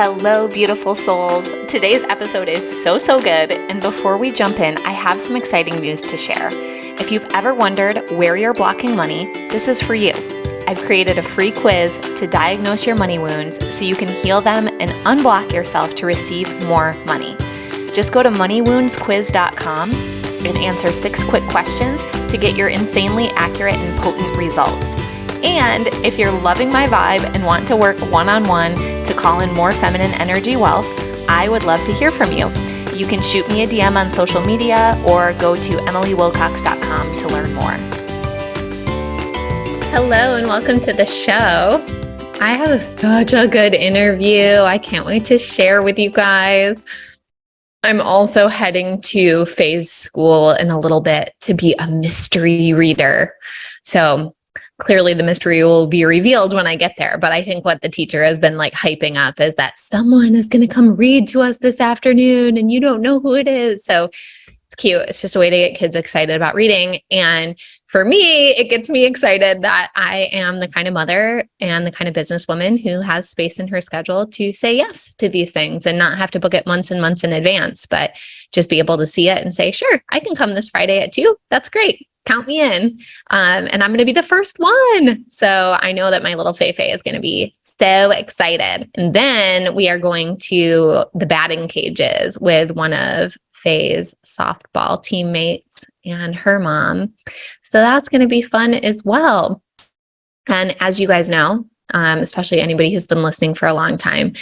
Hello, beautiful souls. Today's episode is so good. And before we jump in, I have some exciting news to share. If you've ever wondered where you're blocking money, this is for you. I've created a free quiz to diagnose your money wounds so you can heal them and unblock yourself to receive more money. Just go to moneywoundsquiz.com and answer 6 quick questions to get your insanely accurate and potent results. And if you're loving my vibe and want to work one-on-one to call in more feminine energy wealth, I would love to hear from you. You can shoot me a DM on social media or go to emilywilcox.com to learn more. Hello and welcome to the show. I have such a good interview. I can't wait to share with you guys. I'm also heading to Faye's school in a little bit to be a mystery reader. So clearly the mystery will be revealed when I get there. But I think what the teacher has been like hyping up is that someone is going to come read to us this afternoon and you don't know who it is. So it's cute. It's just a way to get kids excited about reading. And for me, it gets me excited that I am the kind of mother and the kind of businesswoman who has space in her schedule to say yes to these things and not have to book it months and months in advance, but just be able to see it and say, sure, I can come this Friday at 2. That's great. Count me in. And I'm going to be the first one. So I know that my little Faye is going to be so excited. And then we are going to the batting cages with one of Faye's softball teammates and her mom. So that's going to be fun as well. And as you guys know, especially anybody who's been listening for a long time,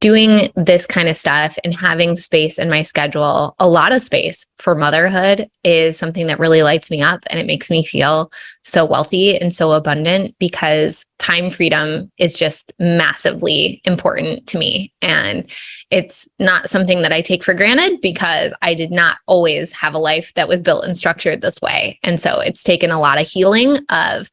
doing this kind of stuff and having space in my schedule, a lot of space for motherhood, is something that really lights me up, and it makes me feel so wealthy and so abundant because time freedom is just massively important to me. And it's not something that I take for granted because I did not always have a life that was built and structured this way. And so it's taken a lot of healing of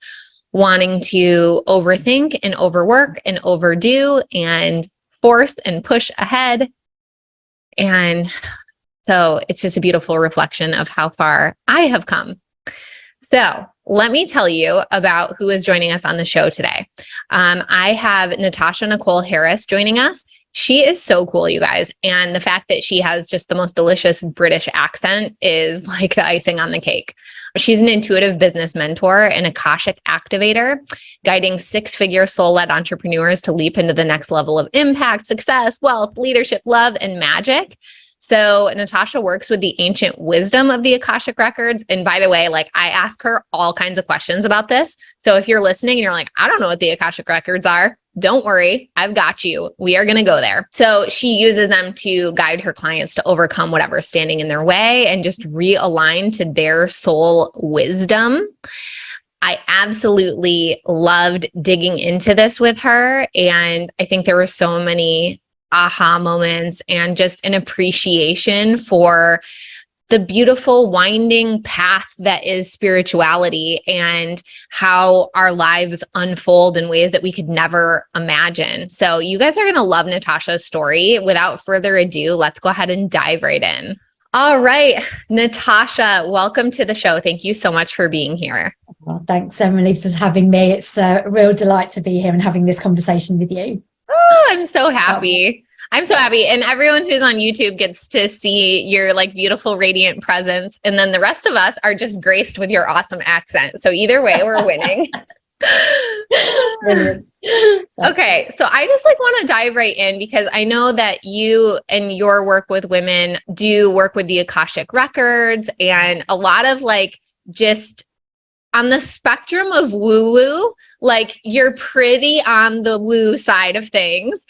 wanting to overthink and overwork and overdo and force and push ahead. And so it's just a beautiful reflection of how far I have come. So let me tell you about who is joining us on the show today. I have Natasha Nicole Harris joining us. She is so cool, you guys. And the fact that she has just the most delicious British accent is like the icing on the cake. She's an intuitive business mentor and Akashic Activator, guiding 6-figure soul-led entrepreneurs to leap into the next level of impact, success, wealth, leadership, love, and magic. So Natasha works with the ancient wisdom of the Akashic Records. And by the way, like, I ask her all kinds of questions about this. So if you're listening and you're like, I don't know what the Akashic Records are, don't worry, I've got you. We are going to go there. So she uses them to guide her clients to overcome whatever's standing in their way and just realign to their soul wisdom. I absolutely loved digging into this with her. And I think there were so many aha moments and just an appreciation for the beautiful winding path that is spirituality and how our lives unfold in ways that we could never imagine. So you guys are going to love Natasha's story. Without further ado, let's go ahead and dive right in. All right, Natasha, welcome to the show. Thank you so much for being here. Well, thanks, Emily, for having me. It's a real delight to be here and having this conversation with you. Oh, I'm so happy. I'm so happy. And everyone who's on YouTube gets to see your like beautiful, radiant presence. And then the rest of us are just graced with your awesome accent. So either way, we're winning. Brilliant. Okay. So I just like want to dive right in because I know that you and your work with women do work with the Akashic Records and a lot of like just on the spectrum of woo-woo, like you're pretty on the woo side of things.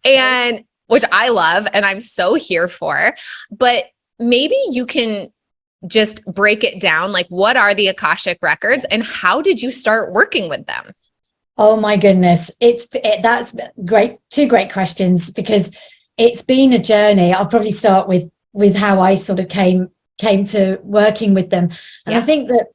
And which I love and I'm so here for, but maybe you can just break it down. Like, what are the Akashic Records and how did you start working with them? Oh my goodness. That's great. 2 great questions because it's been a journey. I'll probably start with how I sort of came to working with them. And I think that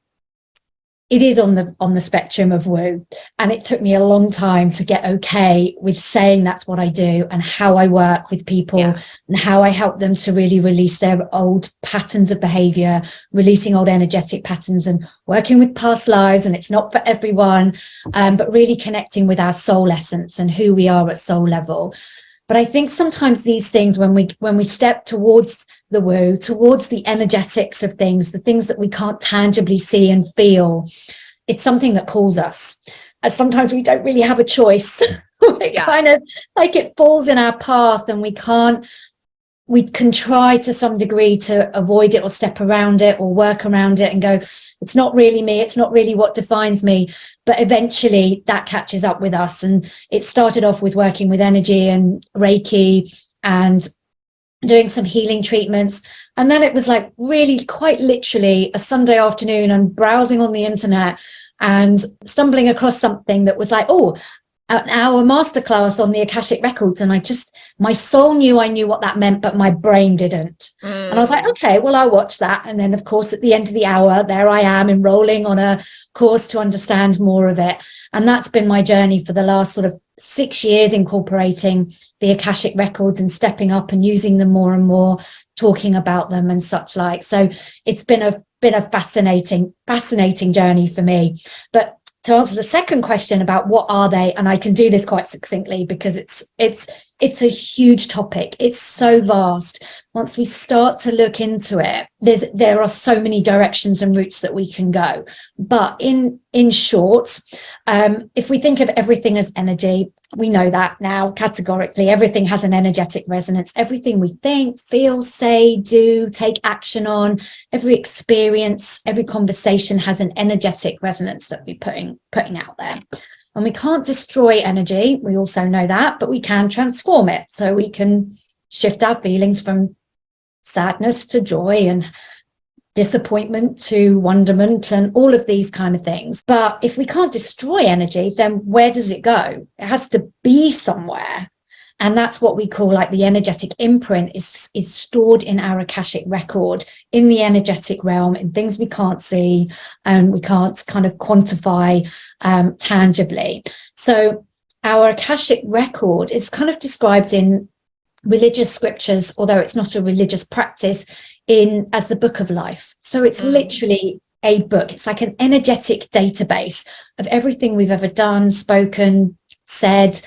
it is on the spectrum of woo. And it took me a long time to get okay with saying that's what I do and how I work with people and how I help them to really release their old patterns of behavior, releasing old energetic patterns and working with past lives. And it's not for everyone, but really connecting with our soul essence and who we are at soul level. But I think sometimes these things, when we step towards the woo, towards the energetics of things, the things that we can't tangibly see and feel, it's something that calls us. And sometimes we don't really have a choice. It kind of like it falls in our path, and we can try to some degree to avoid it or step around it or work around it and go, it's not really me, it's not really what defines me. But eventually that catches up with us. And it started off with working with energy and Reiki and doing some healing treatments. And then it was like really quite literally a Sunday afternoon and browsing on the internet and stumbling across something that was like, oh, an hour masterclass on the Akashic Records. And my soul knew I knew what that meant, but my brain didn't. And I was like, okay, well, I'll watch that. And then, of course, at the end of the hour, there I am enrolling on a course to understand more of it. And that's been my journey for the last sort of 6 years, incorporating the Akashic Records and stepping up and using them more and more, talking about them and such like. So it's been a fascinating journey for me. But to answer the second question about what are they, and I can do this quite succinctly because it's a huge topic. It's so vast. Once we start to look into it, there are so many directions and routes that we can go. But in short, if we think of everything as energy, we know that now categorically. Everything has an energetic resonance. Everything we think, feel, say, do, take action on, every experience, every conversation has an energetic resonance that we're putting out there. And we can't destroy energy. We also know that, but we can transform it. So we can shift our feelings from sadness to joy and disappointment to wonderment and all of these kind of things. But if we can't destroy energy, then where does it go? It has to be somewhere. And that's what we call like the energetic imprint is stored in our Akashic record, in the energetic realm, in things we can't see and we can't kind of quantify tangibly. So our Akashic record is kind of described in religious scriptures, although it's not a religious practice, as the book of life. So it's literally a book. It's like an energetic database of everything we've ever done, spoken, said,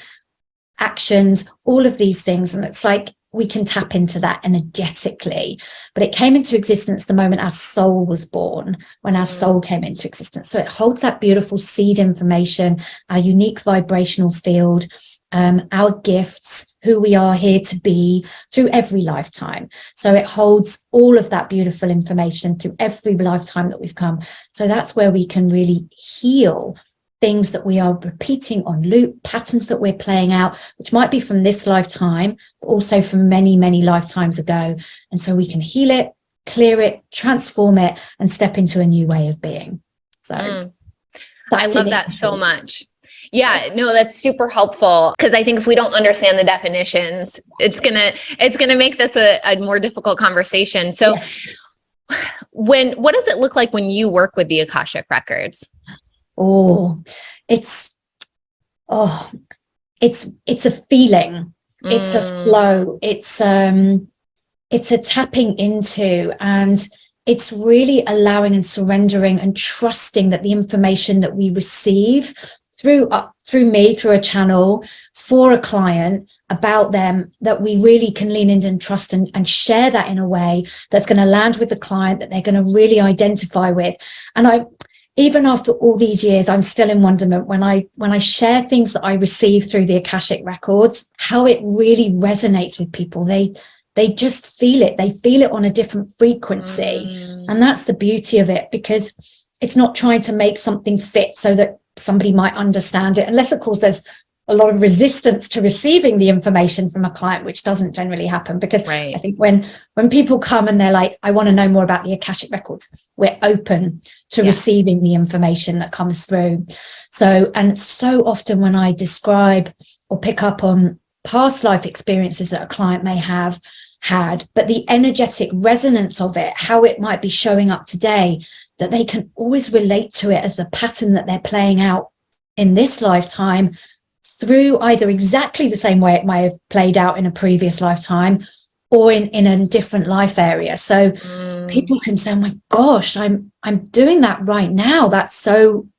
actions, all of these things. And it's like we can tap into that energetically. But it came into existence the moment our soul was born, when our soul came into existence. So it holds that beautiful seed information, our unique vibrational field, our gifts, who we are here to be through every lifetime. So it holds all of that beautiful information through every lifetime that we've come. So that's where we can really heal things that we are repeating on loop, patterns that we're playing out, which might be from this lifetime, but also from many, many lifetimes ago. And so we can heal it, clear it, transform it, and step into a new way of being. So I love that so much. Yeah, no, that's super helpful, because I think if we don't understand the definitions, it's gonna make this a more difficult conversation. So yes. What does it look like when you work with the Akashic Records? It's a feeling, it's a flow, it's a tapping into, and it's really allowing and surrendering and trusting that the information that we receive through me, through a channel for a client about them, that we really can lean into and trust and share that in a way that's going to land with the client, that they're going to really identify with. And even after all these years, I'm still in wonderment when I share things that I receive through the Akashic Records, how it really resonates with people. They just feel it. They feel it on a different frequency. And that's the beauty of it, because it's not trying to make something fit so that somebody might understand it, unless, of course, there's a lot of resistance to receiving the information from a client, which doesn't generally happen. Because I think when people come and they're like, I want to know more about the Akashic Records, we're open to receiving the information that comes through. So often when I describe or pick up on past life experiences that a client may have had, but the energetic resonance of it, how it might be showing up today, that they can always relate to it as the pattern that they're playing out in this lifetime, through either exactly the same way it might have played out in a previous lifetime or in a different life area. So people can say, oh my gosh, I'm doing that right now. That's so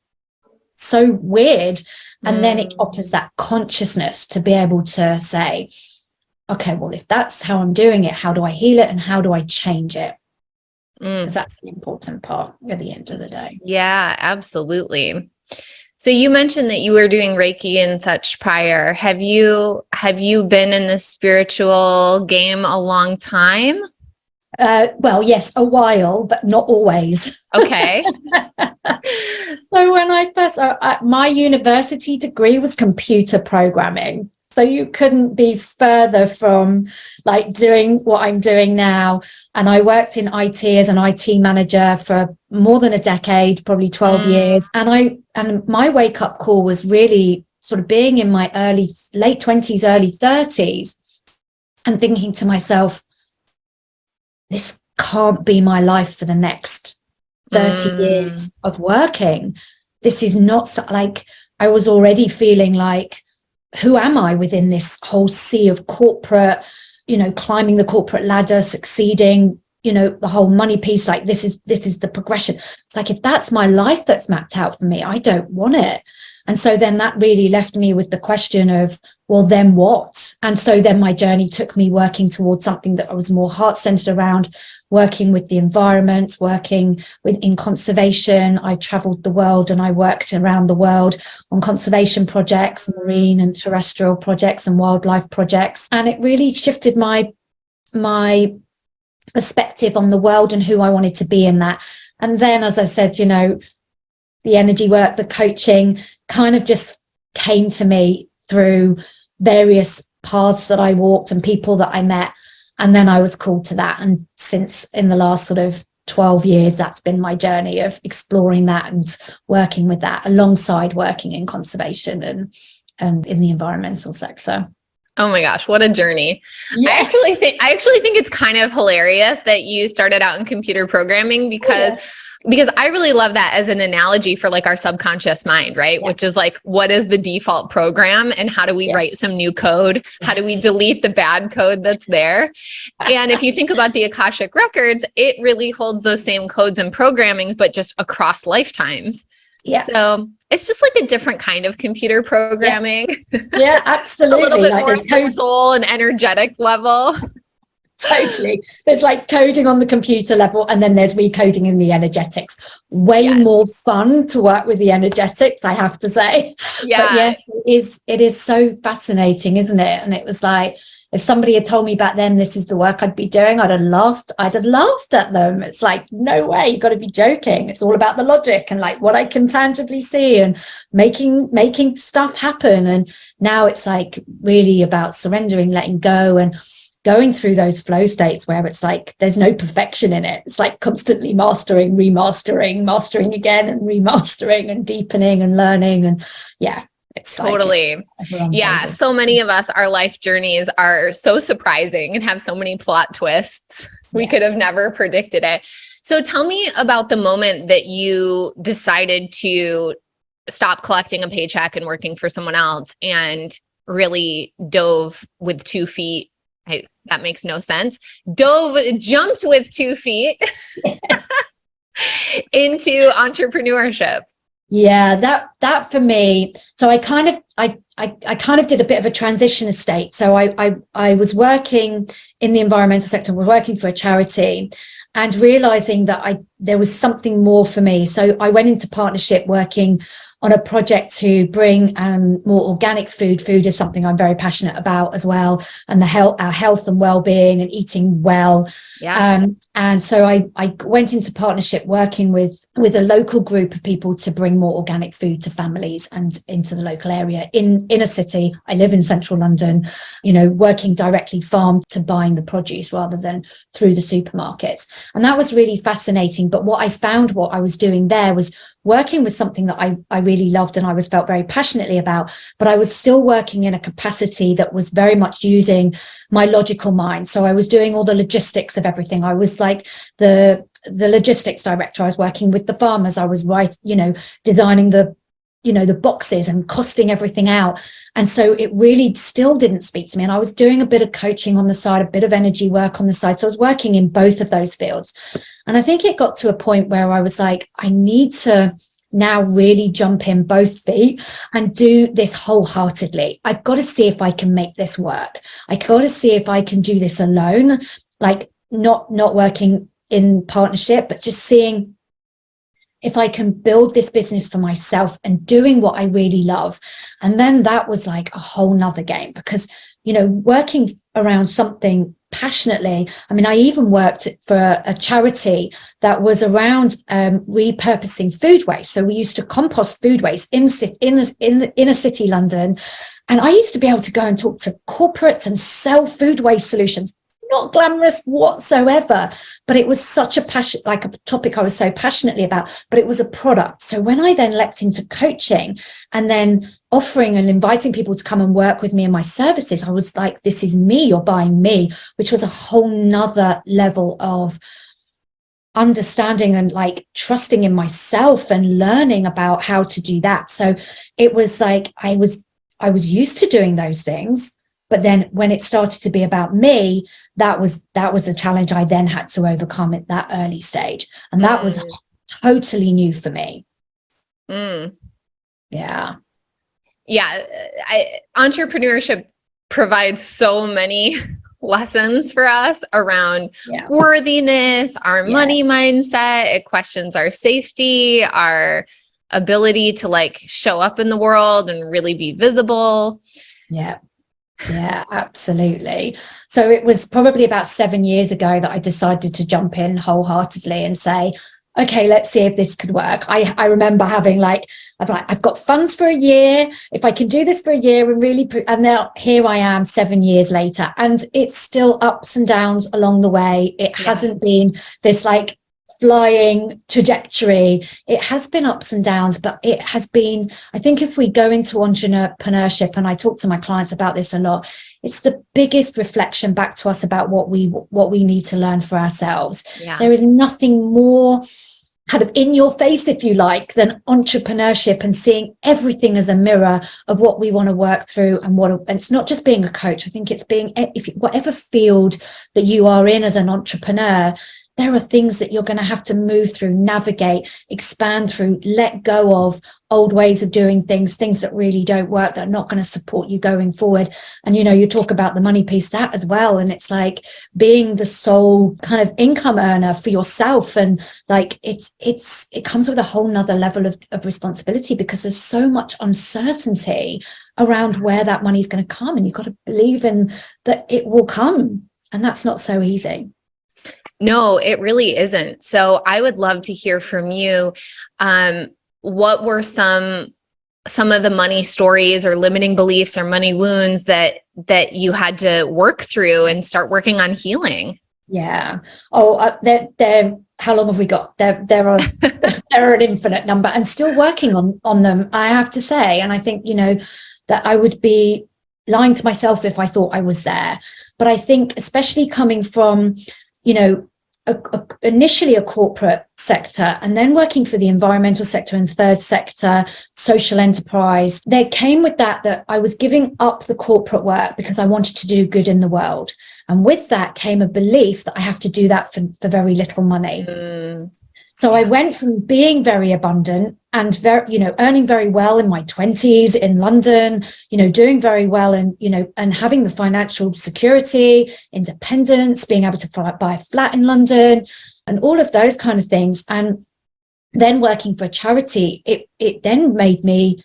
weird. And then it offers that consciousness to be able to say, okay, well, if that's how I'm doing it, how do I heal it and how do I change it? Because that's the important part at the end of the day. Yeah, absolutely. So you mentioned that you were doing Reiki and such prior. Have you been in the spiritual game a long time? Well, yes, a while, but not always. Okay. So when I first, my university degree was computer programming. So you couldn't be further from like doing what I'm doing now. And I worked in IT as an IT manager for more than a decade, probably 12 years. And my wake up call was really sort of being in my late 20s, early 30s and thinking to myself, this can't be my life for the next 30 years of working. This is not like, I was already feeling like, who am I within this whole sea of corporate, climbing the corporate ladder, succeeding, the whole money piece, like this is the progression. It's like, if that's my life that's mapped out for me, I don't want it. And so then that really left me with the question of, well, then what? And so then my journey took me working towards something that I was more heart-centered around, working with the environment, in conservation. I traveled the world and I worked around the world on conservation projects, marine and terrestrial projects and wildlife projects. And it really shifted my perspective on the world and who I wanted to be in that. And then, as I said, the energy work, the coaching kind of just came to me through various paths that I walked and people that I met. And then I was called to that. And since in the last sort of 12 years, that's been my journey of exploring that and working with that alongside working in conservation and in the environmental sector. Oh my gosh, what a journey. Yes. I actually think it's kind of hilarious that you started out in computer programming because I really love that as an analogy for like our subconscious mind, right? Yeah. Which is like, what is the default program and how do we write some new code? Yes. How do we delete the bad code that's there? And if you think about the Akashic Records, it really holds those same codes and programming, but just across lifetimes. Yeah. So it's just like a different kind of computer programming. Yeah, absolutely. A little bit more of the soul and energetic level. Totally. There's like coding on the computer level and then there's recoding in the energetics. Way more fun to work with the energetics, I have to say. Yeah. But yeah, it is so fascinating, isn't it? And it was like, if somebody had told me back then this is the work I'd be doing, I'd have laughed at them. It's like, no way, you've got to be joking. It's all about the logic and like what I can tangibly see and making stuff happen. And now it's like really about surrendering, letting go and going through those flow states where it's like there's no perfection in it. It's like constantly mastering, remastering, mastering again and remastering and deepening and learning. And it's totally. Like so many of us, our life journeys are so surprising and have so many plot twists. We could have never predicted it. So tell me about the moment that you decided to stop collecting a paycheck and working for someone else and really dove with 2 feet. That makes no sense. Jumped with 2 feet into entrepreneurship. Yeah, that for me. So I kind of did a bit of a transition state. So I was working in the environmental sector, was working for a charity and realizing that there was something more for me. So I went into partnership working on a project to bring more organic food. Food is something I'm very passionate about as well, and our health and well-being and eating well. Yeah. And so I went into partnership working with a local group of people to bring more organic food to families and into the local area in a city. I live in central London, working directly farm to buying the produce rather than through the supermarkets. And that was really fascinating. But what I was doing there was working with something that I really loved and I felt very passionately about, but I was still working in a capacity that was very much using my logical mind. So I was doing all the logistics of everything. I was like the logistics director. I was working with the farmers. I was designing the boxes and costing everything out. And so it really still didn't speak to me. And I was doing a bit of coaching on the side, a bit of energy work on the side. So I was working in both of those fields. And I think it got to a point where I was like, I need to now really jump in both feet and do this wholeheartedly. I've got to see if I can make this work. I got to see if I can do this alone, like not working in partnership, but just seeing if I can build this business for myself and doing what I really love. And then that was like a whole nother game, because, you know, working around something passionately. I mean, I even worked for a charity that was around repurposing food waste. So we used to compost food waste in inner city London. And I used to be able to go and talk to corporates and sell food waste solutions. Not glamorous whatsoever, but it was such a passion, like a topic I was so passionately about, but it was a product. So when I then leapt into coaching and then offering and inviting people to come and work with me in my services, I was like, this is me, you're buying me, which was a whole nother level of understanding and like trusting in myself and learning about how to do that. So it was like, I was used to doing those things. But then when it started to be about me, that was the challenge I then had to overcome at that early stage. And that was totally new for me. Yeah. Yeah. Entrepreneurship provides so many lessons for us around worthiness, our money mindset. It questions our safety, our ability to like show up in the world and really be visible. Yeah, absolutely. So it was probably about 7 years ago that I decided to jump in wholeheartedly and say, okay, let's see if this could work. I remember having I've got funds for a year. If I can do this for a year and really, and now here I am 7 years later, and it's still ups and downs along the way. It hasn't been this like flying trajectory. It has been ups and downs, but it has been, I think if we go into entrepreneurship, and I talk to my clients about this a lot, it's the biggest reflection back to us about what we need to learn for ourselves. There is nothing more kind of in your face, if you like, than entrepreneurship and seeing everything as a mirror of what we want to work through. And it's not just being a coach. I think it's being, whatever field that you are in as an entrepreneur, there are things that you're going to have to move through, navigate, expand through, let go of old ways of doing things that really don't work, that are not going to support you going forward. And, you know, you talk about the money piece, that as well. And it's like being the sole kind of income earner for yourself. And like, it comes with a whole nother level of responsibility, because there's so much uncertainty around where that money is going to come. And you've got to believe in that it will come. And that's not so easy. No, it really isn't. So I would love to hear from you. What were some of the money stories or limiting beliefs or money wounds that you had to work through and start working on healing? Yeah. Oh, they're how long have we got? There are an infinite number, and still working on them, I have to say. And I think, you know, that I would be lying to myself if I thought I was there. But I think, especially coming from, you know, initially a corporate sector and then working for the environmental sector and third sector, social enterprise, there came with that I was giving up the corporate work because I wanted to do good in the world. And with that came a belief that I have to do that for very little money. So I went from being very abundant and very, you know, earning very well in my 20s in London, you know, doing very well and, you know, and having the financial security, independence, being able to buy a flat in London and all of those kind of things. And then working for a charity, it then made me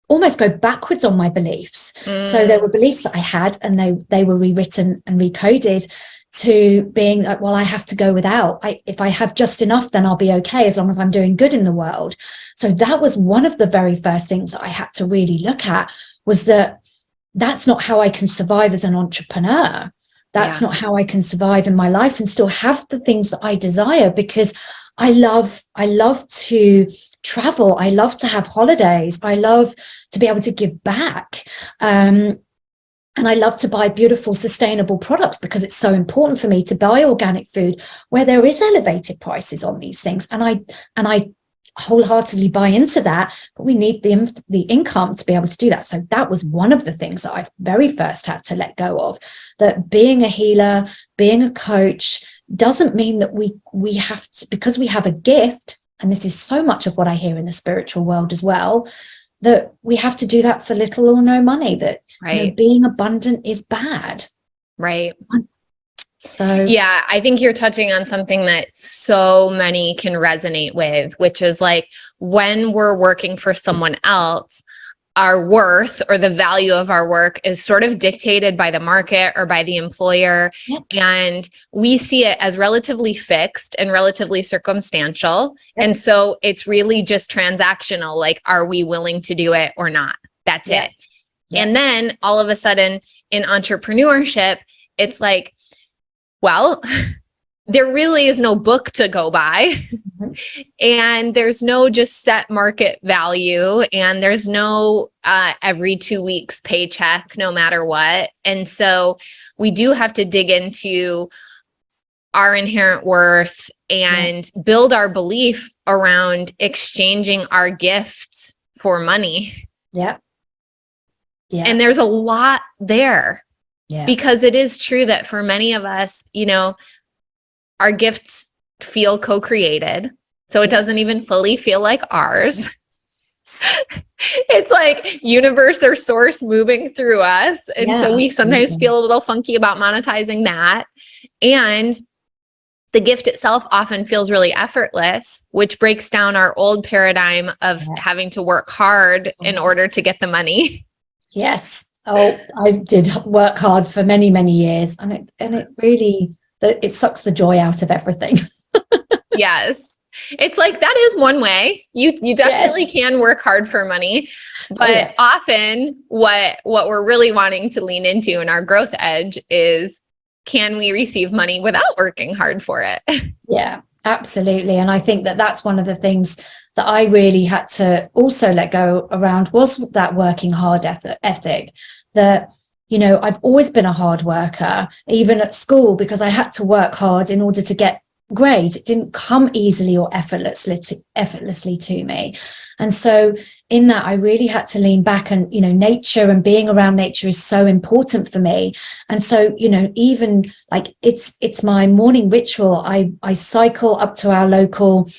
almost go backwards on my beliefs. So there were beliefs that I had, and they were rewritten and recoded to being like, well, I have to go without. If I have just enough, then I'll be okay as long as I'm doing good in the world. So that was one of the very first things that I had to really look at, was that that's not how I can survive as an entrepreneur. That's not how I can survive in my life and still have the things that I desire, because I love to travel. I love to have holidays. I love to be able to give back. And I love to buy beautiful, sustainable products, because it's so important for me to buy organic food where there is elevated prices on these things. And I wholeheartedly buy into that, but we need the income to be able to do that. So that was one of the things that I very first had to let go of, that being a healer, being a coach doesn't mean that we have to, because we have a gift, and this is so much of what I hear in the spiritual world as well, that we have to do that for little or no money, that being abundant is bad. Right. So yeah, I think you're touching on something that so many can resonate with, which is like when we're working for someone else, our worth or the value of our work is sort of dictated by the market or by the employer. Yep. And we see it as relatively fixed and relatively circumstantial. Yep. And so it's really just transactional. Like, are we willing to do it or not? That's Yep. it. Yep. And then all of a sudden in entrepreneurship, it's like, well, there really is no book to go by. Mm-hmm. And there's no just set market value, and there's no every 2 weeks paycheck, no matter what. And so we do have to dig into our inherent worth and build our belief around exchanging our gifts for money. Yeah. Yeah. And there's a lot there. Yeah. Because it is true that for many of us, our gifts feel co-created. So it doesn't even fully feel like ours. It's like universe or source moving through us. And so we sometimes feel a little funky about monetizing that. And the gift itself often feels really effortless, which breaks down our old paradigm of having to work hard in order to get the money. Yes. Oh, I did work hard for many, many years, and it really, it sucks the joy out of everything. Yes. It's like, that is one way. You definitely can work hard for money, but often what we're really wanting to lean into in our growth edge is, can we receive money without working hard for it? Yeah, absolutely. And I think that that's one of the things that I really had to also let go around, was that working hard ethic. That, I've always been a hard worker, even at school, because I had to work hard in order to get grades. It didn't come easily or effortlessly to me. And so in that, I really had to lean back, and, nature and being around nature is so important for me. And so, even like it's my morning ritual. I cycle up to our local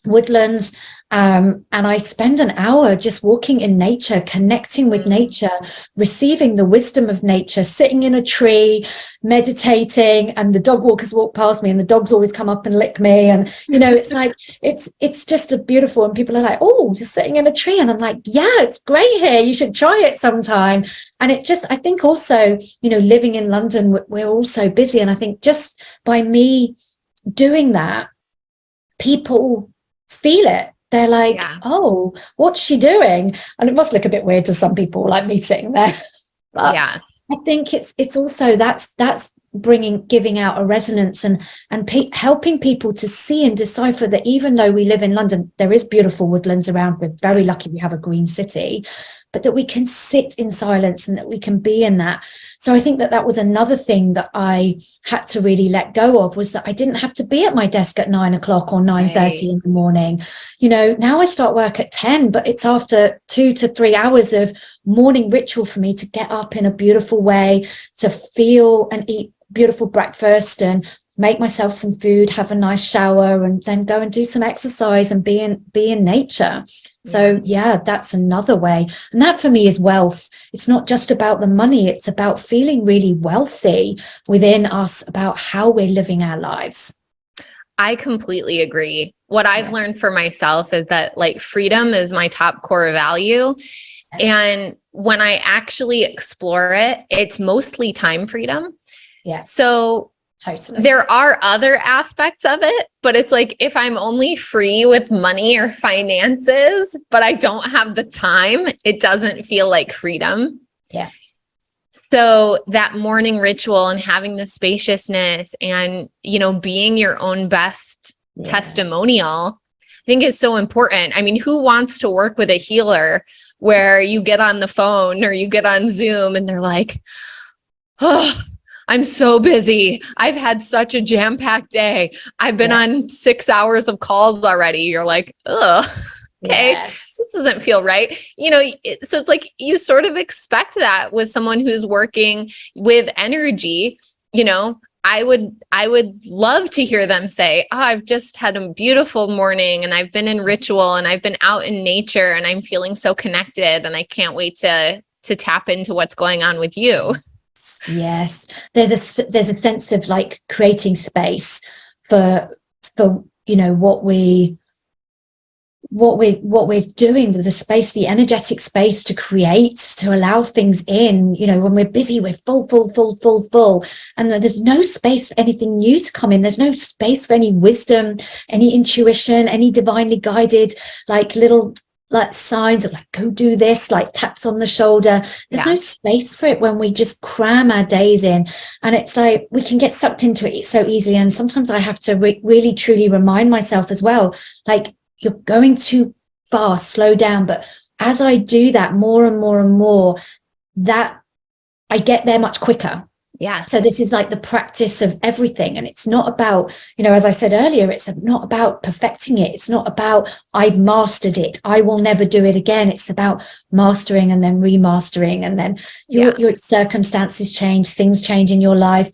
woodlands, and I spend an hour just walking in nature, connecting with nature, receiving the wisdom of nature, sitting in a tree, meditating, and the dog walkers walk past me, and the dogs always come up and lick me. And it's like it's just a beautiful, and people are like, oh, just sitting in a tree, and I'm like, yeah, it's great here, you should try it sometime. And it just, I think also, living in London, we're all so busy, and I think just by me doing that, people feel it. They're like, oh, what's she doing? And it must look a bit weird to some people, like me sitting there. But I think it's also that's giving out a resonance and helping people to see and decipher that even though we live in London, there is beautiful woodlands around. We're very lucky we have a green city, but that we can sit in silence and that we can be in that. So I think that was another thing that I had to really let go of, was that I didn't have to be at my desk at 9 o'clock or 9:30 in the morning. Now I start work at 10, but it's after 2 to 3 hours of morning ritual for me to get up in a beautiful way, to feel and eat beautiful breakfast and make myself some food, have a nice shower, and then go and do some exercise and be in nature. So that's another way. And that for me is wealth. It's not just about the money. It's about feeling really wealthy within us about how we're living our lives. I completely agree. What I've learned for myself is that like freedom is my top core value. And when I actually explore it, it's mostly time freedom. Yeah. So totally. There are other aspects of it, but it's like, if I'm only free with money or finances, but I don't have the time, it doesn't feel like freedom. Yeah. So that morning ritual and having the spaciousness and, being your own best testimonial, I think is so important. I mean, who wants to work with a healer where you get on the phone or you get on Zoom and they're like, oh, I'm so busy. I've had such a jam-packed day. I've been on 6 hours of calls already. You're like, oh, okay, this doesn't feel right. So it's like, you sort of expect that with someone who's working with energy. I would love to hear them say, oh, I've just had a beautiful morning and I've been in ritual and I've been out in nature and I'm feeling so connected and I can't wait to tap into what's going on with you. Yes, there's a sense of like creating space for what we're doing with the space, the energetic space to create, to allow things in. When we're busy, we're full, and there's no space for anything new to come in. There's no space for any wisdom, any intuition, any divinely guided like little like signs of like, go do this, like taps on the shoulder. There's no space for it when we just cram our days in, and it's like we can get sucked into it so easily. And sometimes I have to really truly remind myself as well, like, you're going too fast, slow down. But as I do that more and more and more, that I get there much quicker. Yeah. So this is like the practice of everything. And it's not about, as I said earlier, it's not about perfecting it. It's not about I've mastered it, I will never do it again. It's about mastering and then remastering. And then your circumstances change, things change in your life.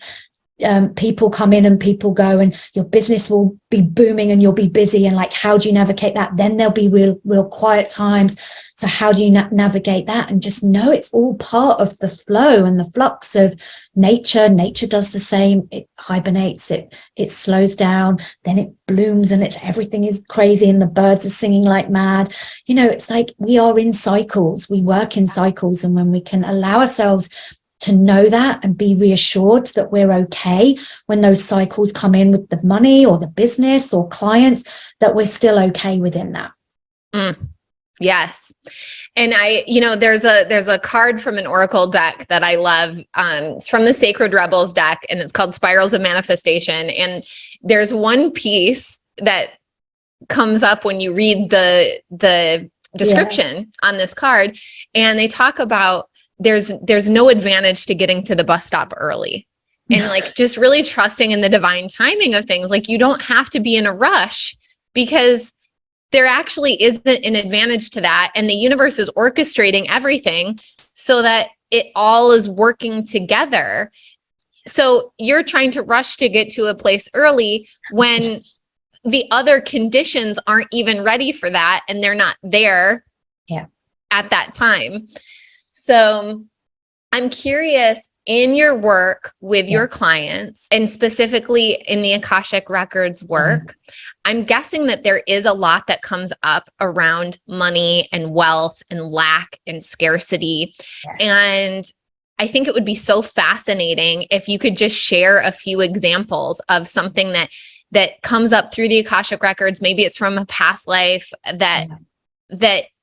People come in and people go, and your business will be booming and you'll be busy. And like, how do you navigate that? Then there'll be real quiet times. So how do you navigate that? And just know it's all part of the flow and the flux of nature. Nature does the same. It hibernates, it slows down, then it blooms, and everything is crazy and the birds are singing like mad. It's like we are in cycles, we work in cycles. And when we can allow ourselves to know that and be reassured that we're okay when those cycles come in with the money or the business or clients, that we're still okay within that. Yes. And there's a card from an Oracle deck that I love. It's from the Sacred Rebels deck, and it's called Spirals of Manifestation. And there's one piece that comes up when you read the description on this card, and they talk about there's no advantage to getting to the bus stop early, and like just really trusting in the divine timing of things. Like, you don't have to be in a rush, because there actually isn't an advantage to that. And the universe is orchestrating everything so that it all is working together. So you're trying to rush to get to a place early when the other conditions aren't even ready for that, and they're not there at that time. So I'm curious, in your work with your clients, and specifically in the Akashic Records work, I'm guessing that there is a lot that comes up around money and wealth and lack and scarcity. Yes. And I think it would be so fascinating if you could just share a few examples of something that comes up through the Akashic Records. Maybe it's from a past life that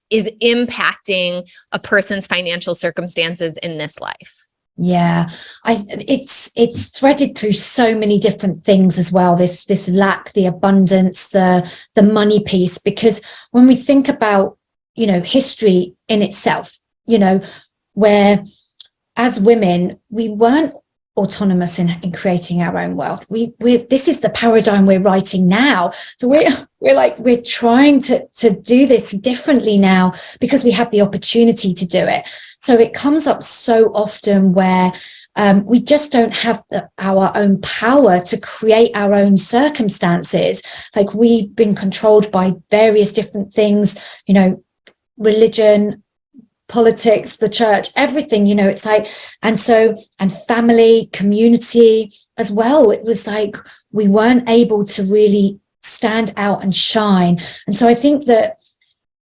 is impacting a person's financial circumstances in this life. Yeah, it's threaded through so many different things as well. This lack, the abundance, the money piece, because when we think about, history in itself, where as women, we weren't autonomous in creating our own wealth. This is the paradigm we're writing now. So we're trying to do this differently now because we have the opportunity to do it. So it comes up so often where we just don't have our own power to create our own circumstances. Like, we've been controlled by various different things, religion, politics, the church, everything, it's like, and family, community as well. It was like we weren't able to really stand out and shine. And so I think that,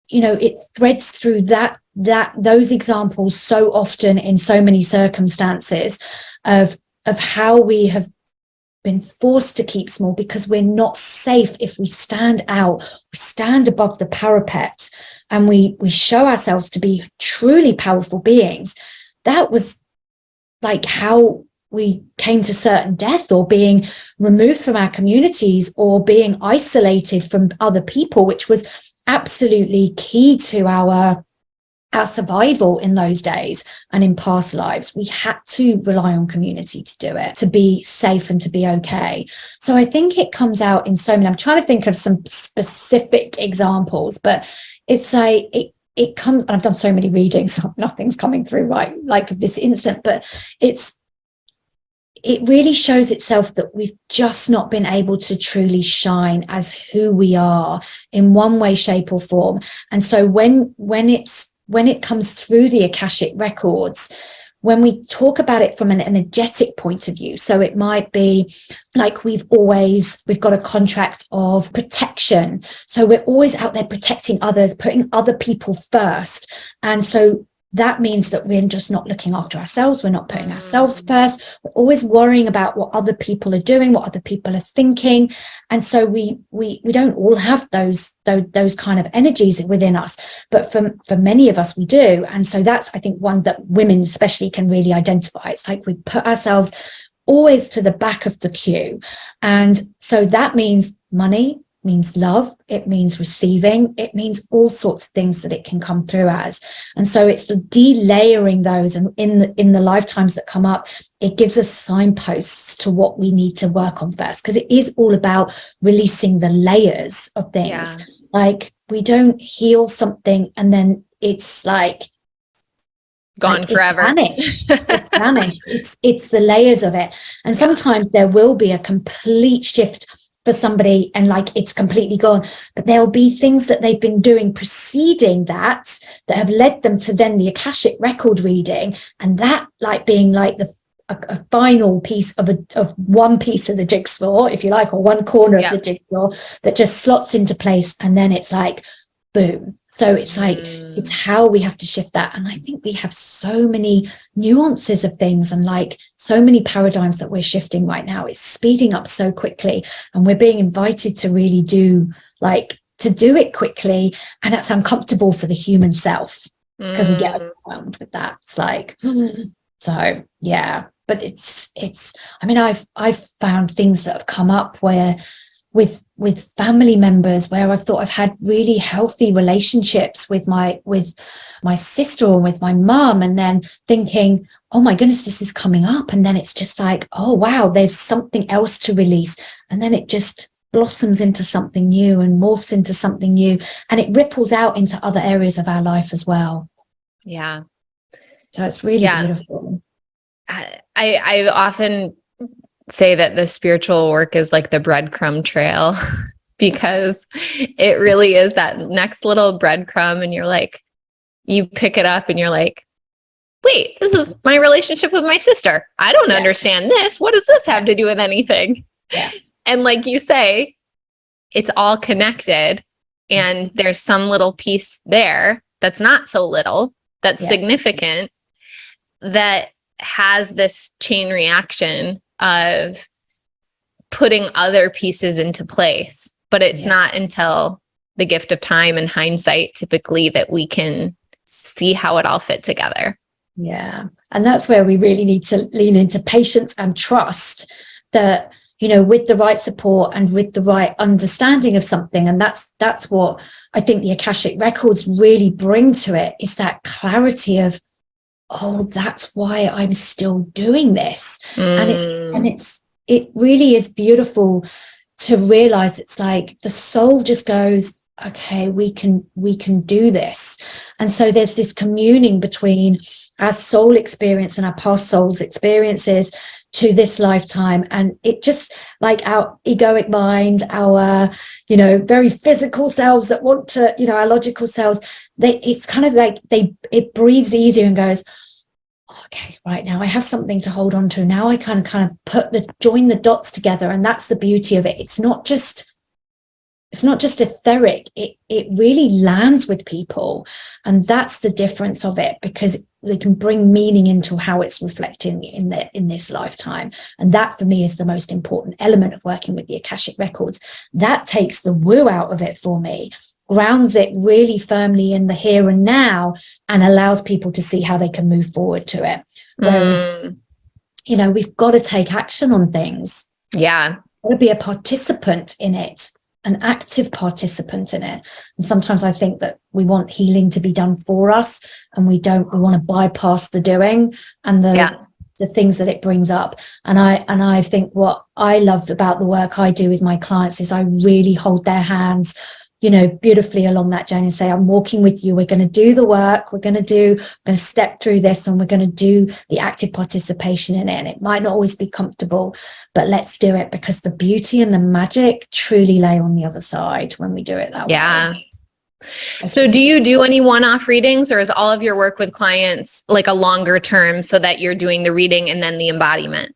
it threads through those examples so often in so many circumstances of how we have been forced to keep small because we're not safe. If we stand out, we stand above the parapet, and we show ourselves to be truly powerful beings. That was like how we came to certain death, or being removed from our communities, or being isolated from other people, which was absolutely key to our survival in those days and in past lives. We had to rely on community to do it, to be safe and to be okay. So I think it comes out in so many. I'm trying to think of some specific examples, but it's like it comes, and I've done so many readings, so nothing's coming through right like this instant, but it really shows itself that we've just not been able to truly shine as who we are in one way, shape or form. And so when it comes through the Akashic records, when we talk about it from an energetic point of view, so it might be like we've got a contract of protection. So we're always out there protecting others, putting other people first. And so that means that we're just not looking after ourselves. We're not putting ourselves first. We're always worrying about what other people are doing, what other people are thinking. And so we don't all have those kind of energies within us, but for many of us, we do. And so that's, I think, one that women especially can really identify. It's like we put ourselves always to the back of the queue. And so that means money, means love, it means receiving, it means all sorts of things that it can come through as. And so it's delayering those, and in the lifetimes that come up, it gives us signposts to what we need to work on first, because it is all about releasing the layers of things. Yeah. Like we don't heal something and then it's like gone forever. It's vanished. It's the layers of it. And sometimes there will be a complete shift for somebody and like it's completely gone, but there'll be things that they've been doing preceding that have led them to then the Akashic record reading, and that like being like a final piece of one piece of the jigsaw, if you like, or one corner of the jigsaw that just slots into place, and then it's like boom. So it's like it's how we have to shift that. And I think we have so many nuances of things and like so many paradigms that we're shifting right now. It's speeding up so quickly, and we're being invited to really do it quickly, and that's uncomfortable for the human self because we get overwhelmed with that. It's like so yeah. But it's I mean, I've found things that have come up where with family members where I've thought I've had really healthy relationships with my sister or with my mum, and then thinking, oh my goodness, this is coming up, and then it's just like, oh wow, there's something else to release, and then it just blossoms into something new and morphs into something new, and it ripples out into other areas of our life as well. Yeah. So it's really beautiful. I often say that the spiritual work is like the breadcrumb trail because it really is that next little breadcrumb, and you're like, you pick it up and you're like, wait, this is my relationship with my sister. I don't understand this. What does this have to do with anything? Yeah. And like you say, it's all connected, and there's some little piece there that's not so little, that's significant, that has this chain reaction of putting other pieces into place. But it's not until the gift of time and hindsight typically that we can see how it all fit together. Yeah. And that's where we really need to lean into patience and trust that, you know, with the right support and with the right understanding of something. And that's what I think the Akashic records really bring to it, is that clarity of, oh, that's why I'm still doing this. And it really is beautiful to realize it's like the soul just goes, okay, we can do this. And so there's this communing between our soul experience and our past souls experiences to this lifetime. And it just like our egoic mind, our, you know, very physical selves that want to, you know, our logical selves, it's kind of like it breathes easier and goes, okay, right, now I have something to hold on to. Now I kind of join the dots together. And that's the beauty of it. It's not just etheric. It really lands with people. And that's the difference of it, because we can bring meaning into how it's reflecting in this lifetime. And that for me is the most important element of working with the Akashic records. That takes the woo out of it for me, grounds it really firmly in the here and now, and allows people to see how they can move forward to it. Whereas, you know, we've got to take action on things. Yeah. Got to be a participant in it, an active participant in it. And sometimes I think that we want healing to be done for us, and we want to bypass the doing and the things that it brings up. And I think what I love about the work I do with my clients is I really hold their hands beautifully along that journey and say, I'm walking with you. We're going to do the work. We're going to step through this, and we're going to do the active participation in it. And it might not always be comfortable, but let's do it, because the beauty and the magic truly lay on the other side when we do it that way. So do you do any one-off readings, or is all of your work with clients like a longer term so that you're doing the reading and then the embodiment?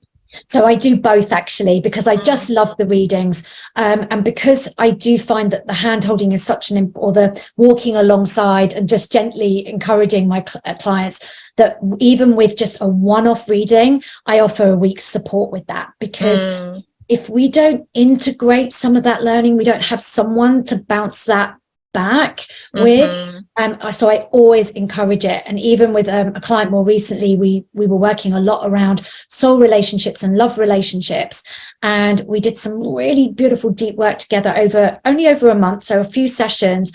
So I do both, actually, because I just love the readings. And because I do find that the hand holding is or the walking alongside and just gently encouraging my clients, that even with just a one-off reading, I offer a week's support with that, because if we don't integrate some of that learning, we don't have someone to bounce that back with. So I always encourage it. And even with a client more recently, we were working a lot around soul relationships and love relationships, and we did some really beautiful deep work together over a month, so a few sessions.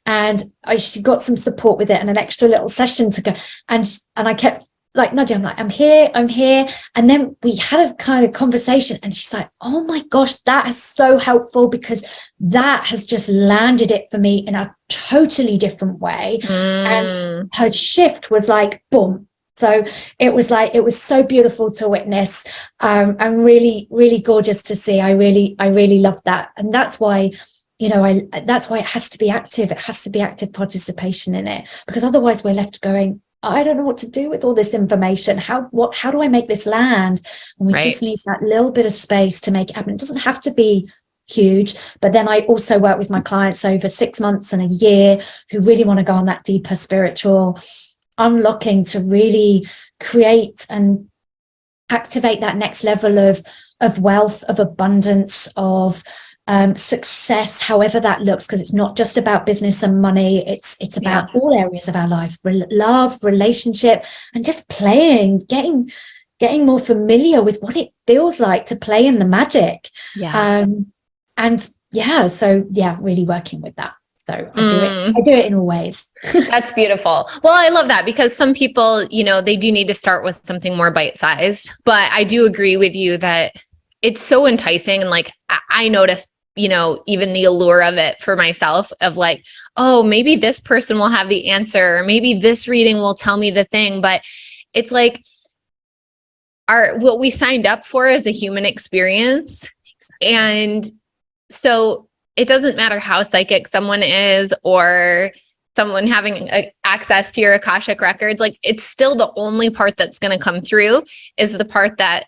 And she got some support with it and an extra little session to go, and I kept like nudging, I'm like, I'm here. And then we had a kind of conversation, and she's like, oh my gosh, that is so helpful, because that has just landed it for me in a totally different way. And her shift was like, boom. So it was so beautiful to witness, and really, really gorgeous to see. I really love that. And that's why, that's why it has to be active. It has to be active participation in it, because otherwise we're left going, I don't know what to do with all this information. How do I make this land? And we just need that little bit of space to make it happen. It doesn't have to be huge, but then I also work with my clients over 6 months and a year who really want to go on that deeper spiritual unlocking to really create and activate that next level of wealth, of abundance, of success, however that looks, because it's not just about business and money. It's about all areas of our life, love, relationship, and just playing, getting more familiar with what it feels like to play in the magic. Really working with that. So I do it in all ways. That's beautiful. Well, I love that, because some people, they do need to start with something more bite-sized, but I do agree with you that it's so enticing. And like, I noticed, even the allure of it for myself, of like, oh, maybe this person will have the answer, or maybe this reading will tell me the thing. But it's like what we signed up for is a human experience. And so it doesn't matter how psychic someone is, or someone having access to your Akashic records, like it's still the only part that's going to come through is the part that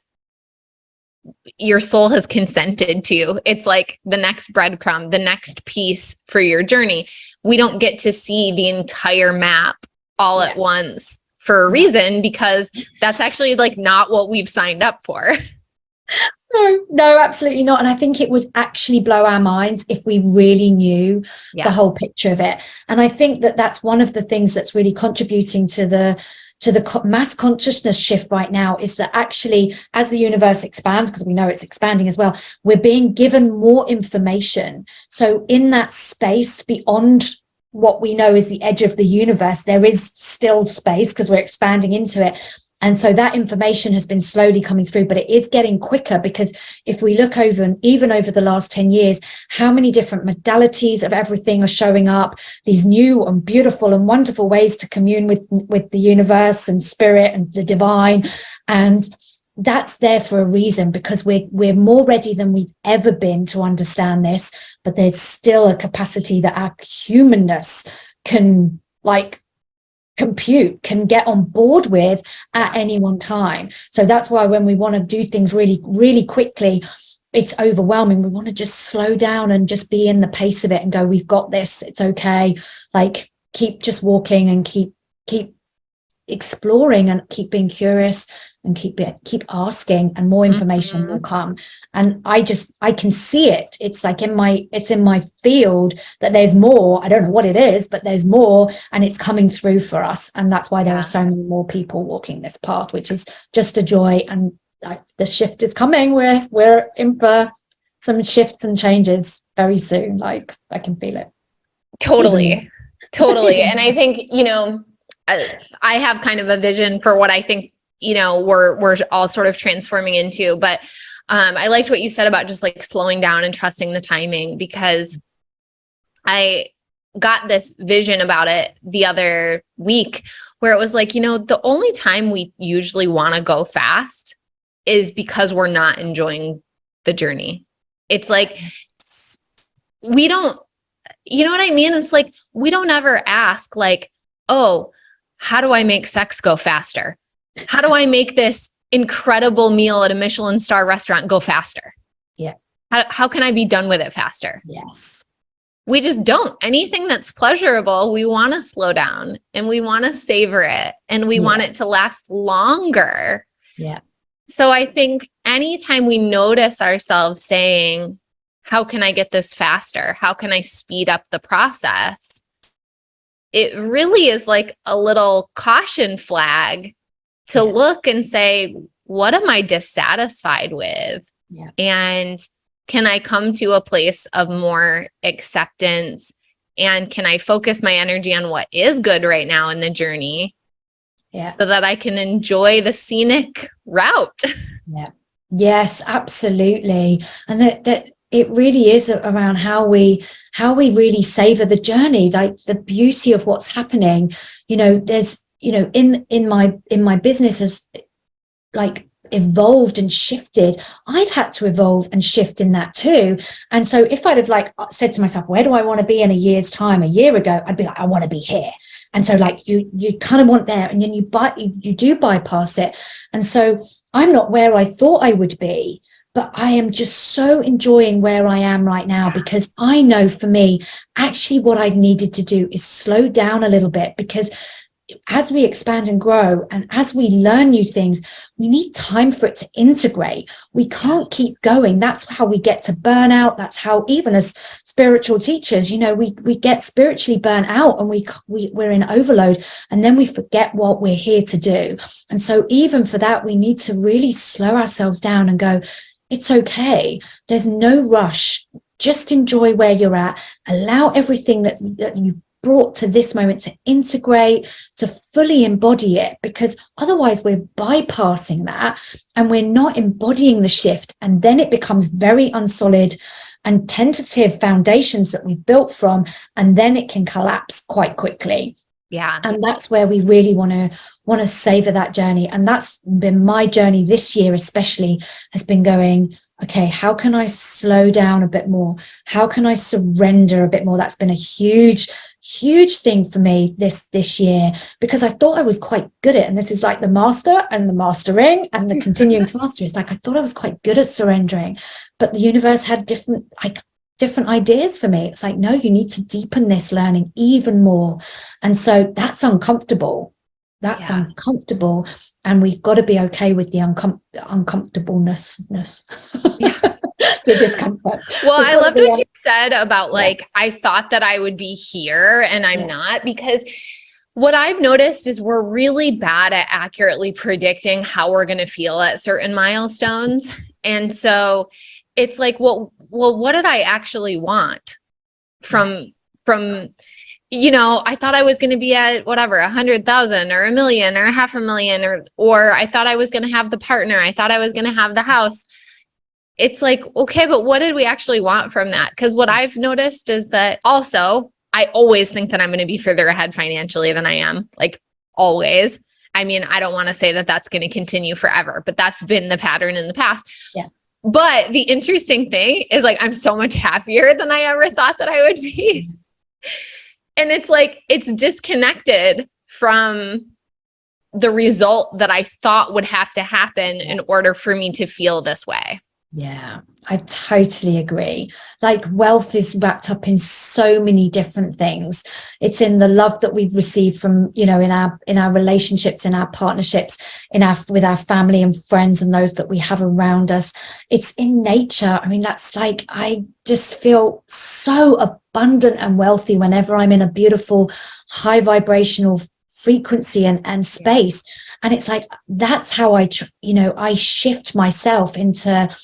your soul has consented to. It's like the next breadcrumb, the next piece for your journey. We don't get to see the entire map all at once for a reason, because that's actually like not what we've signed up for. No, absolutely not. And I think it would actually blow our minds if we really knew the whole picture of it. And I think that that's one of the things that's really contributing to the mass consciousness shift right now, is that actually, as the universe expands, because we know it's expanding as well, we're being given more information. So in that space beyond what we know is the edge of the universe, there is still space, because we're expanding into it. And so that information has been slowly coming through, but it is getting quicker, because if we look over, and even over the last 10 years, how many different modalities of everything are showing up, these new and beautiful and wonderful ways to commune with the universe and spirit and the divine. And that's there for a reason, because we're more ready than we've ever been to understand this, but there's still a capacity that our humanness can can get on board with at any one time. So that's why when we want to do things really, really quickly, it's overwhelming. We want to just slow down and just be in the pace of it and go, we've got this, it's okay. Like, keep just walking and keep exploring and keep being curious and keep asking, and more information will come. And I can see it. It's like in my field that there's more. I don't know what it is, but there's more, and it's coming through for us. And that's why there are so many more people walking this path, which is just a joy. And the shift is coming. We're in for some shifts and changes very soon. Like, I can feel it. Totally. And I think, I have kind of a vision for what I think, we're all sort of transforming into. But I liked what you said about just like slowing down and trusting the timing, because I got this vision about it the other week where it was like, the only time we usually want to go fast is because we're not enjoying the journey. It's like, we don't, you know what I mean? It's like, we don't ever ask like, oh, how do I make sex go faster? How do I make this incredible meal at a Michelin star restaurant go faster? Yeah. How can I be done with it faster? Yes. We just don't. Anything that's pleasurable, we want to slow down and we want to savor it and we want it to last longer. Yeah. So I think anytime we notice ourselves saying, how can I get this faster? How can I speed up the process? It really is like a little caution flag to look and say, what am I dissatisfied with? Yeah. And can I come to a place of more acceptance? And can I focus my energy on what is good right now in the journey? Yeah. So that I can enjoy the scenic route. Yeah. Yes, absolutely. And that it really is around how we really savor the journey, like the beauty of what's happening. There's, in my business has like evolved and shifted. I've had to evolve and shift in that too. And so if I'd have like said to myself, where do I want to be in a year's time, a year ago, I'd be like, I want to be here. And so like you kind of want there, and then you do bypass it. And so I'm not where I thought I would be, but I am just so enjoying where I am right now, because I know for me, actually what I've needed to do is slow down a little bit, because as we expand and grow and as we learn new things, we need time for it to integrate. We can't keep going. That's how we get to burnout. That's how, even as spiritual teachers, we get spiritually burnt out, and we're in overload, and then we forget what we're here to do. And so even for that, we need to really slow ourselves down and go, it's okay. There's no rush. Just enjoy where you're at. Allow everything that you brought to this moment to integrate, to fully embody it, because otherwise we're bypassing that and we're not embodying the shift. And then it becomes very unsolid and tentative foundations that we built from, and then it can collapse quite quickly. Yeah. And that's where we really want to savor that journey. And that's been my journey this year, especially, has been going, okay, how can I slow down a bit more? How can I surrender a bit more? That's been a huge thing for me this year, because I thought I was quite good at it. And this is like the master and the mastering and the continuing to master. It's like, I thought I was quite good at surrendering, but the universe had different ideas for me. It's like, no, you need to deepen this learning even more. And so that's uncomfortable. That's uncomfortable. And we've got to be okay with the uncomfortableness. The discomfort. Well, I loved what you said about like, I thought that I would be here and I'm not, because what I've noticed is we're really bad at accurately predicting how we're going to feel at certain milestones. And so it's like, well, what did I actually want from I thought I was going to be at whatever, 100,000 or 1 million or 500,000, or I thought I was going to have the partner. I thought I was going to have the house. It's like, okay, but what did we actually want from that? Because what I've noticed is that also, I always think that I'm going to be further ahead financially than I am, like always. I mean, I don't want to say that that's going to continue forever, but that's been the pattern in the past. Yeah. But the interesting thing is like, I'm so much happier than I ever thought that I would be. And it's like, it's disconnected from the result that I thought would have to happen in order for me to feel this way. Yeah, I totally agree. Like, wealth is wrapped up in so many different things. It's in the love that we've received from, in our relationships, in our partnerships, with our family and friends and those that we have around us. It's in nature. I mean, that's like, I just feel so abundant and wealthy whenever I'm in a beautiful, high vibrational frequency and space. And it's like, that's how I shift myself into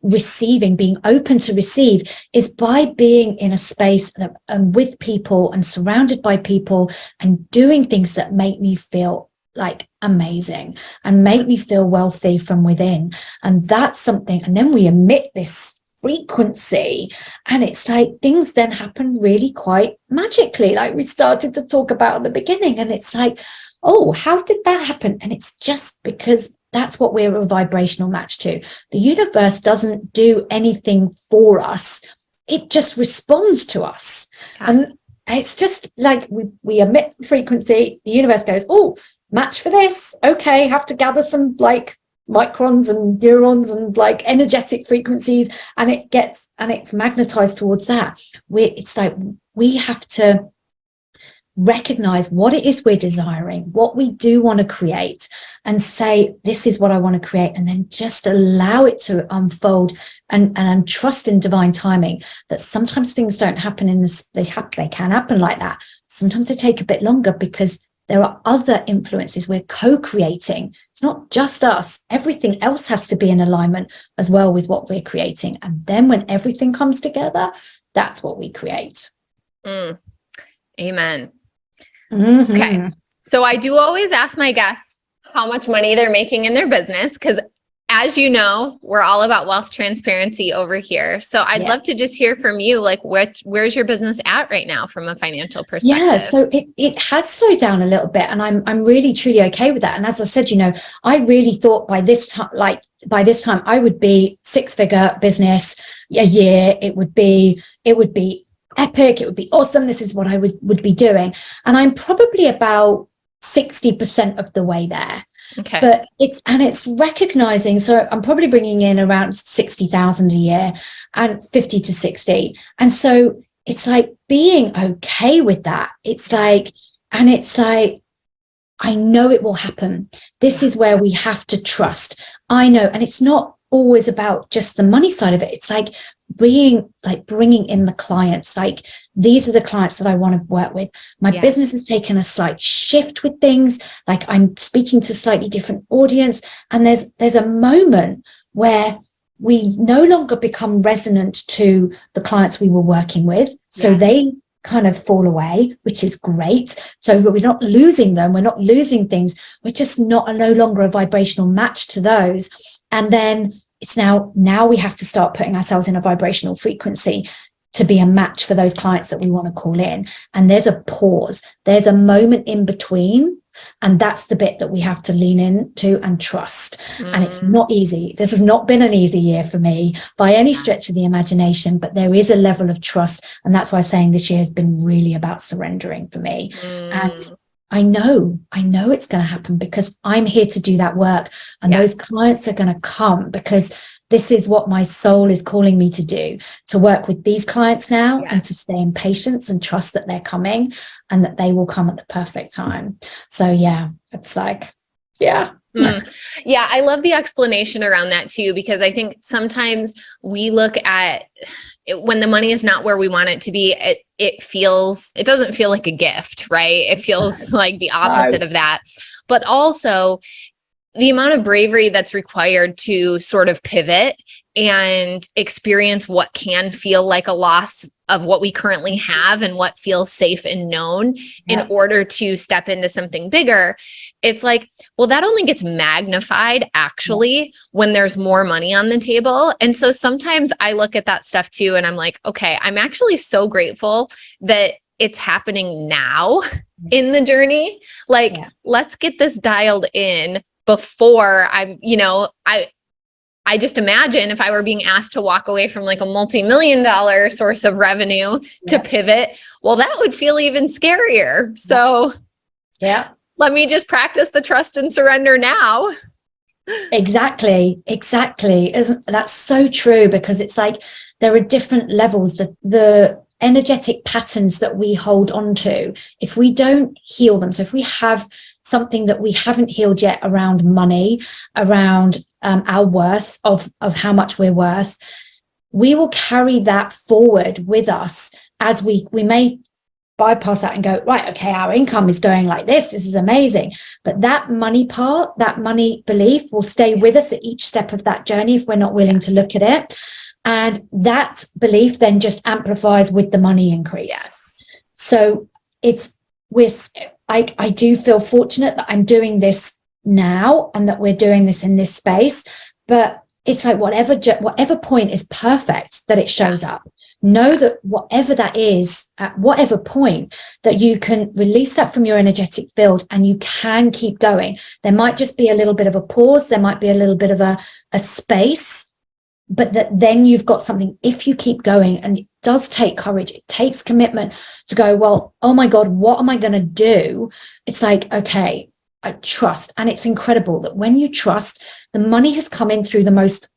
receiving, being open to receive, is by being in a space that with people and surrounded by people and doing things that make me feel like amazing and make me feel wealthy from within. And that's something. And then we emit this frequency. And it's like things then happen really quite magically, like we started to talk about at the beginning. And it's like, oh, how did that happen? And it's just because that's what we're a vibrational match to. The universe doesn't do anything for us. It just responds to us. Yeah. And it's just like we emit frequency, the universe goes, oh, match for this. Okay, have to gather some like microns and neurons and like energetic frequencies, and it's magnetized towards that. It's like we have to recognize what it is we're desiring, what we do want to create, and say, this is what I want to create, and then just allow it to unfold and trust in divine timing. That sometimes things don't happen in this, they can happen like that. Sometimes they take a bit longer because there are other influences. We're co-creating. It's not just us. Everything else has to be in alignment as well with what we're creating. And then when everything comes together, that's what we create. Amen. Mm-hmm. Okay. So I do always ask my guests how much money they're making in their business, because as you know, we're all about wealth transparency over here. So I'd love to just hear from you, like where's your business at right now from a financial perspective? Yeah, so it has slowed down a little bit, and I'm really truly okay with that. And as I said, you know, I really thought by this time I would be six-figure business a year. It would be epic. It would be awesome. This is what I would be doing. And I'm probably about 60% of the way there. Okay. But it's recognizing, so I'm probably bringing in around 60,000 a year and 50 to 60. And so it's like being okay with that. It's like, I know it will happen. This is where we have to trust. I know. And it's not always about just the money side of it. It's like bringing in the clients. Like, these are the clients that I want to work with. My business has taken a slight shift with things. Like, I'm speaking to slightly different audience, and there's a moment where we no longer become resonant to the clients we were working with. So they kind of fall away, which is great. So we're not losing them. We're not losing things. We're just no longer a vibrational match to those. And then it's now we have to start putting ourselves in a vibrational frequency to be a match for those clients that we want to call in. And there's a pause. There's a moment in between. And that's the bit that we have to lean into and trust. And it's not easy. This has not been an easy year for me by any stretch of the imagination, but there is a level of trust. And that's why I'm saying this year has been really about surrendering for me. And I know it's going to happen because I'm here to do that work. And those clients are going to come because this is what my soul is calling me to do, to work with these clients now and to stay in patience and trust that they're coming and that they will come at the perfect time. So it's like, Yeah, I love the explanation around that too, because I think sometimes we look at it, when the money is not where we want it to be, it doesn't feel like a gift, right? It feels like the opposite of that. But also the amount of bravery that's required to sort of pivot and experience what can feel like a loss of what we currently have and what feels safe and known in order to step into something bigger. It's like, well, that only gets magnified actually when there's more money on the table. And so sometimes I look at that stuff too, and I'm like, okay, I'm actually so grateful that it's happening now in the journey. Like, let's get this dialed in before I just imagine if I were being asked to walk away from like a multi-million-dollar source of revenue to pivot, well, that would feel even scarier. So let me just practice the trust and surrender now. Exactly. That's so true, because it's like there are different levels. The energetic patterns that we hold on to, if we don't heal them, so if we have something that we haven't healed yet around money, around our worth of how much we're worth, we will carry that forward with us as we may bypass that and go, right, okay, our income is going like this is amazing. But that money part, that money belief will stay with us at each step of that journey if we're not willing to look at it. And that belief then just amplifies with the money increase. So I do feel fortunate that I'm doing this now and that we're doing this in this space, but it's like whatever point is perfect that it shows up. Know that whatever that is, at whatever point, that you can release that from your energetic field and you can keep going. There might just be a little bit of a pause. There might be a little bit of a space, but that then you've got something. If you keep going, and it does take courage, it takes commitment to go, well, oh my God, what am I going to do? It's like, okay, I trust. And it's incredible that when you trust, the money has come in through the most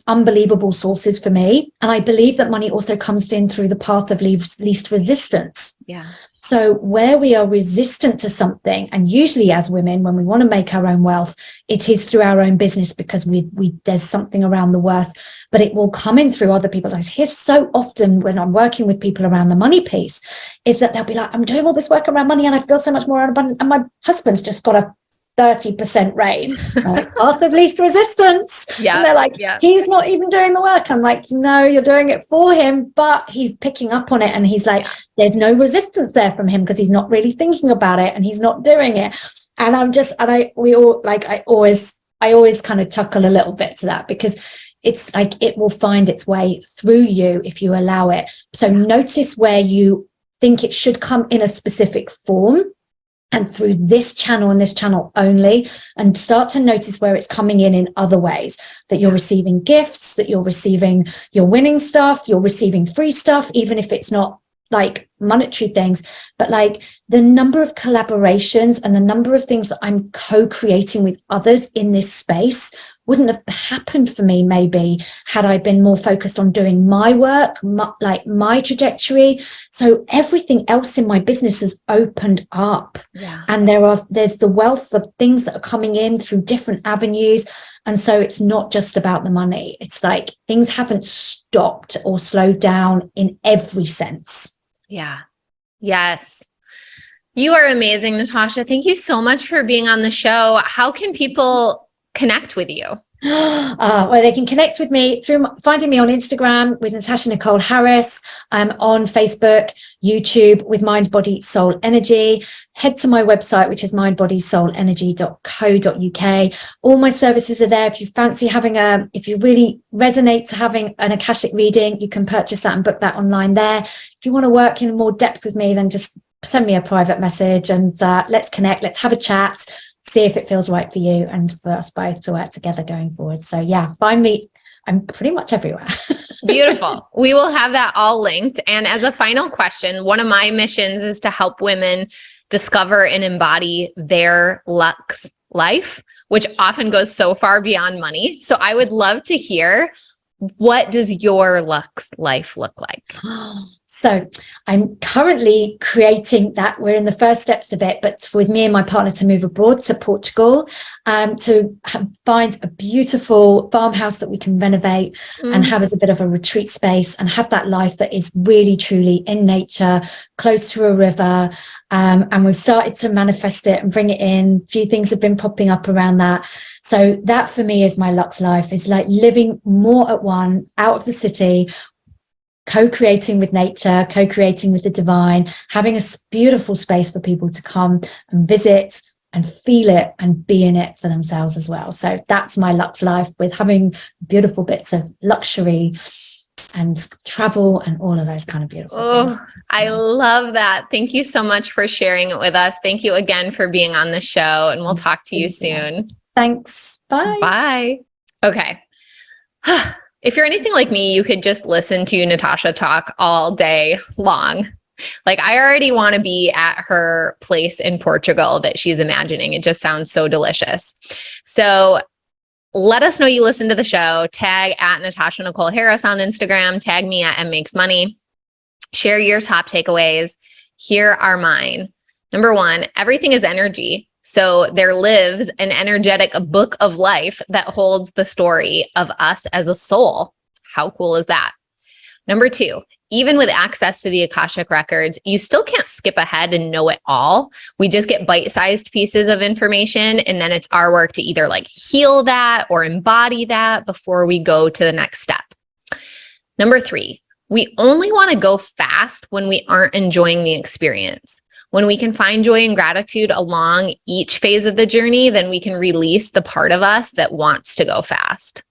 unbelievable sources for me. And I believe that money also comes in through the path of least resistance. Yeah. So where we are resistant to something, and usually as women, when we want to make our own wealth, it is through our own business, because we there's something around the worth, but it will come in through other people. I hear so often when I'm working with people around the money piece, is that they'll be like, I'm doing all this work around money and I feel so much more abundant, and my husband's just got a 30% raise, like path of least resistance. Yeah. And they're like, he's not even doing the work. I'm like, no, you're doing it for him, but he's picking up on it. And he's like, there's no resistance there from him because he's not really thinking about it and he's not doing it. And I always kind of chuckle a little bit to that, because it's like, it will find its way through you if you allow it. So notice where you think it should come in a specific form, and through this channel and this channel only, and start to notice where it's coming in other ways, that you're receiving gifts, that you're winning stuff, you're receiving free stuff, even if it's not like monetary things, but like the number of collaborations and the number of things that I'm co-creating with others in this space wouldn't have happened for me maybe had I been more focused on doing my work, my trajectory. So everything else in my business has opened up, and there's the wealth of things that are coming in through different avenues. And so it's not just about the money. It's like things haven't stopped or slowed down in every sense. Yeah. Yes. You are amazing, Natasha. Thank you so much for being on the show. How can people connect with you? Well, they can connect with me through finding me on Instagram with Natasha Nicole Harris, on Facebook, YouTube with Mind, Body, Soul, Energy. Head to my website, which is mindbodysoulenergy.co.uk. All my services are there. If you fancy if you really resonate to having an Akashic reading, you can purchase that and book that online there. If you want to work in more depth with me, then just send me a private message and let's connect. Let's have a chat. See if it feels right for you and for us both to work together going forward. So yeah, find me. I'm pretty much everywhere. Beautiful. We will have that all linked. And as a final question, one of my missions is to help women discover and embody their Lux life, which often goes so far beyond money. So I would love to hear, what does your Lux life look like? So I'm currently creating that. We're in the first steps of it, but with me and my partner to move abroad to Portugal, to find a beautiful farmhouse that we can renovate and have as a bit of a retreat space, and have that life that is really, truly in nature, close to a river. And we've started to manifest it and bring it in. A few things have been popping up around that. So that for me is my Lux life, is like living more at one, out of the city, co-creating with nature, co-creating with the divine, having a beautiful space for people to come and visit and feel it and be in it for themselves as well. So that's my Lux life, with having beautiful bits of luxury and travel and all of those kind of beautiful things. I love that. Thank you so much for sharing it with us. Thank you again for being on the show, and we'll talk to you soon. Thanks. Bye. Bye. Okay. If you're anything like me, you could just listen to Natasha talk all day long. Like, I already want to be at her place in Portugal that she's imagining. It just sounds so delicious. So let us know you listen to the show. Tag at Natasha Nicole Harris on Instagram. Tag me at mmakesmoney. Share your top takeaways. Here are mine. Number one, everything is energy. So there lives an energetic book of life that holds the story of us as a soul. How cool is that? Number two, even with access to the Akashic Records, you still can't skip ahead and know it all. We just get bite-sized pieces of information, and then it's our work to either like heal that or embody that before we go to the next step. Number three, we only want to go fast when we aren't enjoying the experience. When we can find joy and gratitude along each phase of the journey, then we can release the part of us that wants to go fast.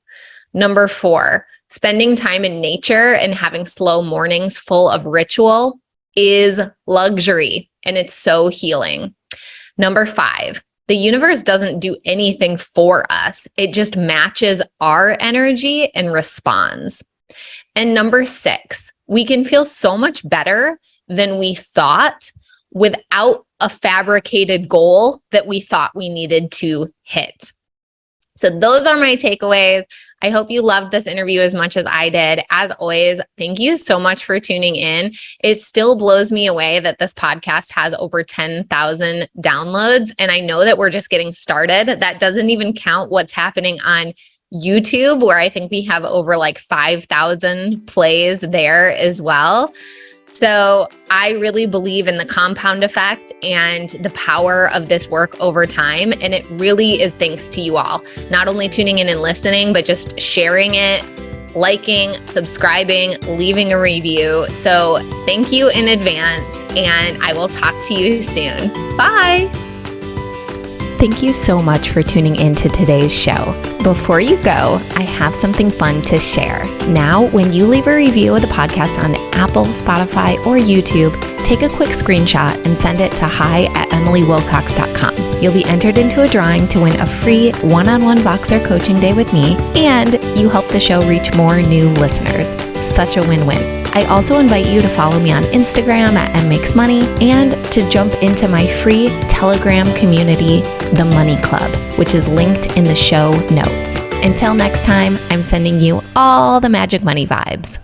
Number 4, spending time in nature and having slow mornings full of ritual is luxury, and it's so healing. Number 5, the universe doesn't do anything for us. It just matches our energy and responds. And number 6, we can feel so much better than we thought without a fabricated goal that we thought we needed to hit. So those are my takeaways. I hope you loved this interview as much as I did. As always, thank you so much for tuning in. It still blows me away that this podcast has over 10,000 downloads. And I know that we're just getting started. That doesn't even count what's happening on YouTube, where I think we have over like 5,000 plays there as well. So I really believe in the compound effect and the power of this work over time. And it really is thanks to you all, not only tuning in and listening, but just sharing it, liking, subscribing, leaving a review. So thank you in advance, and I will talk to you soon. Bye. Thank you so much for tuning in to today's show. Before you go, I have something fun to share. Now, when you leave a review of the podcast on Apple, Spotify, or YouTube, take a quick screenshot and send it to hi@emilywilcox.com. You'll be entered into a drawing to win a free one-on-one Voxer coaching day with me, and you help the show reach more new listeners. Such a win-win. I also invite you to follow me on Instagram @mmakesmoney and to jump into my free Telegram community, The Money Club, which is linked in the show notes. Until next time, I'm sending you all the magic money vibes.